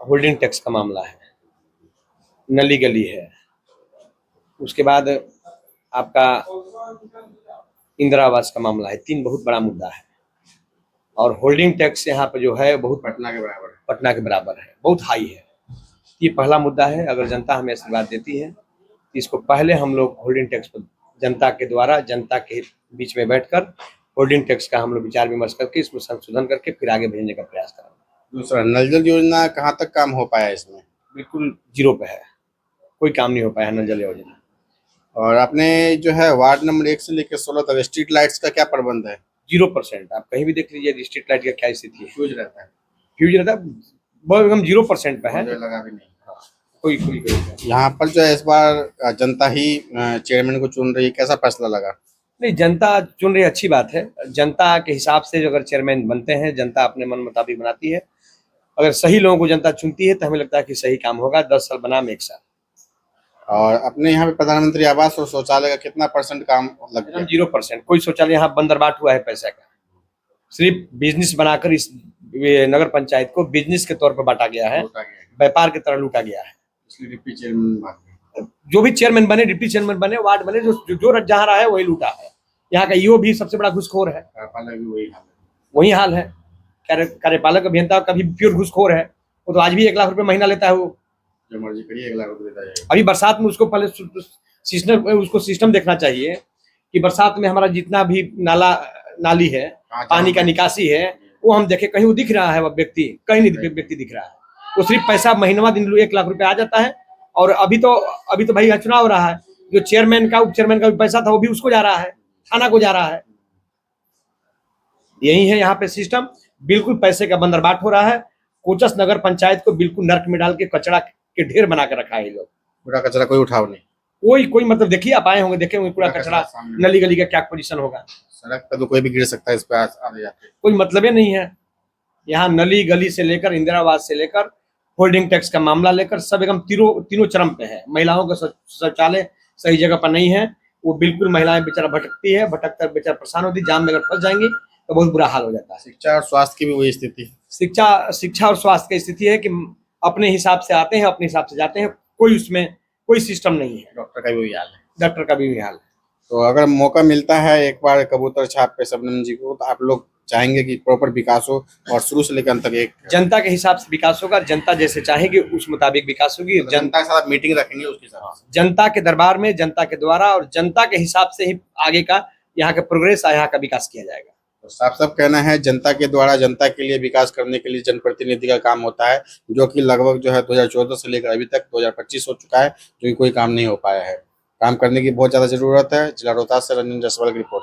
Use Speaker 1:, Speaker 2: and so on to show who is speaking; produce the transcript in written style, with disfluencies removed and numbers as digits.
Speaker 1: Holding tax का मामला है, नली गली है, उसके बाद आपका इंदिरा आवास का मामला है। 3 बहुत बड़ा मुद्दा है और होल्डिंग टैक्स यहाँ पे जो है बहुत पटना के बराबर है, बहुत हाई है। ये पहला मुद्दा है। अगर जनता हमें आशीर्वाद देती है तो इसको पहले हम लोग होल्डिंग टैक्स पर जनता के द्वारा, जनता के बीच में बैठकर होल्डिंग टैक्स का हम लोग विचार विमर्श करके इसमें संशोधन करके फिर आगे भेजने का प्रयास करेंगे।
Speaker 2: दूसरा, नल जल योजना कहाँ तक काम हो पाया इसमें?
Speaker 1: बिल्कुल जीरो पे है, कोई काम नहीं हो पाया नल जल योजना।
Speaker 2: और अपने जो है वार्ड नंबर 1 से लेकर 16 तक स्ट्रीट लाइट्स का क्या प्रबंध है?
Speaker 1: 0%। आप कहीं भी देख लीजिए स्ट्रीट लाइट का क्या स्थिति है।
Speaker 2: फ्यूज रहता है,
Speaker 1: फ्यूज रहता है, बहुत एकदम 0% पे है।
Speaker 2: लगा भी नहीं।
Speaker 1: हाँ, कोई
Speaker 2: यहाँ पर जो है इस बार जनता ही चेयरमैन को चुन रही है, कैसा फैसला लगा?
Speaker 1: नहीं, जनता चुन रही, अच्छी बात है। जनता के हिसाब से जो अगर चेयरमैन बनते हैं, जनता अपने मन मुताबिक बनाती है। अगर सही लोगों को जनता चुनती है तो हमें लगता है कि सही काम होगा। 10 साल बनाम 1 साल।
Speaker 2: और अपने यहाँ पे प्रधानमंत्री आवास और शौचालय का कितना % काम लग गया?
Speaker 1: 0%। कोई शौचालय यहाँ बंदरबाट हुआ है पैसे का। सिर्फ बिजनेस बनाकर इस नगर पंचायत को बिजनेस के तौर पर बांटा गया है, व्यापार की तरह लूटा गया है।
Speaker 2: इसलिए डिप्टी चेयरमैन,
Speaker 1: जो भी चेयरमैन बने, डिप्टी चेयरमैन बने, वार्ड बने, जो जहाँ रहा है वही लूटा है। यहाँ का ईओ भी सबसे बड़ा घुसखोर है। वही हाल है। कार्यपालक अभियंता का भी प्योर घुसखोर है। वो तो आज भी 1 लाख रुपए महीना लेता है। वो
Speaker 2: जो मर्जी करिए 1 लाख रुपए देता है।
Speaker 1: अभी बरसात में उसको पहले सिस्टम देखना चाहिए कि बरसात में हमारा जितना भी नाली है, पानी का निकासी है, वो हम देखें कहीं वो दिख रहा है। वो व्यक्ति कहीं नहीं व्यक्ति दिख रहा है। वो सिर्फ पैसा महीनवा दिन 1 लाख रुपए आ जाता है। और अभी तो भाई चुनाव हो रहा है। जो चेयरमैन का, उप चेयरमैन का भी पैसा था वो भी उसको जा रहा है, थाना को जा रहा है। यही है यहाँ पे सिस्टम। बिल्कुल पैसे का बंदरबाट हो रहा है। कोचस नगर पंचायत को बिल्कुल नर्क में डाल के कचरा के ढेर बना कर रखा है। लोग
Speaker 2: कूड़ा कचरा कोई उठाव नहीं,
Speaker 1: कोई मतलब देखिए, आप आए होंगे, देखे होंगे कूड़ा कचरा, नली गली का क्या पोजीशन होगा।
Speaker 2: सड़क पर तो कोई भी गिर सकता है, इस पे आने जाते
Speaker 1: कोई मतलब ही नहीं है। यहाँ नली गली से लेकर इंदिरा आवास से लेकर होल्डिंग टैक्स का मामला लेकर सब एकदम तीनों चरम पे है। महिलाओं का शौचालय सही जगह पर नहीं है। वो बिल्कुल महिलाएं बेचारा भटकती है, भटककर बेचारा परेशान होती है। जाम में अगर फंस जाएंगी तो बहुत बुरा हाल हो जाता है।
Speaker 2: शिक्षा और स्वास्थ्य की भी वही स्थिति।
Speaker 1: शिक्षा और स्वास्थ्य की स्थिति है कि अपने हिसाब से आते हैं, अपने हिसाब से जाते हैं। कोई उसमें कोई सिस्टम नहीं है।
Speaker 2: डॉक्टर का भी वही हाल है।
Speaker 1: डॉक्टर का भी वही हाल है।
Speaker 2: तो अगर मौका मिलता है एक बार कबूतर छाप पे शबनम जी को, तो आप लोग चाहेंगे कि प्रॉपर विकास हो और शुरू से लेकर अंत तक एक
Speaker 1: जनता के हिसाब से विकास होगा। जनता जैसे चाहेगी उस मुताबिक विकास होगी।
Speaker 2: तो जनता के साथ मीटिंग रखेंगे उसके साथ,
Speaker 1: जनता के दरबार में, जनता के द्वारा और जनता के हिसाब से ही आगे का यहाँ का प्रोग्रेस, यहाँ का विकास किया जाएगा।
Speaker 2: तो साफ साफ कहना है जनता के द्वारा जनता के लिए विकास करने के लिए जनप्रतिनिधि का काम होता है, जो कि लगभग जो है 2014 से लेकर अभी तक 2025 हो चुका है, जो कि कोई काम नहीं हो पाया है। काम करने की बहुत ज्यादा जरूरत है। जिला रोहतास से रंजन जायसवाल की रिपोर्ट।